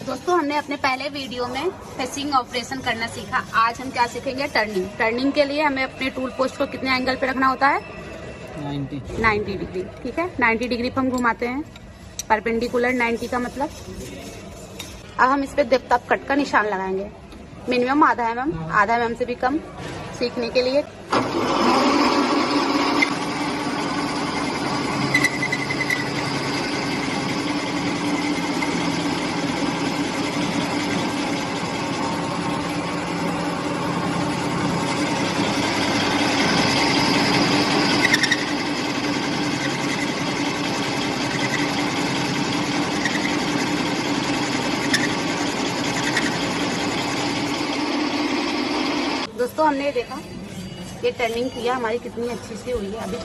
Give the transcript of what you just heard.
दोस्तों हमने अपने पहले वीडियो में फेसिंग ऑपरेशन करना सीखा। आज हम क्या सीखेंगे? टर्निंग। टर्निंग के लिए हमें अपने टूल पोस्ट को कितने एंगल पे रखना होता है? 90 डिग्री। ठीक है, 90 डिग्री पे हम घुमाते हैं। परपेंडिकुलर 90 का मतलब। अब हम इस पे डेप्थ ऑफ कट का निशान लगाएंगे। मिनिमम आधा mm, आधा mm से भी कम सीखने के लिए। दोस्तों हमने देखा ये टर्निंग किया हमारी कितनी अच्छी सी हुई है। अभी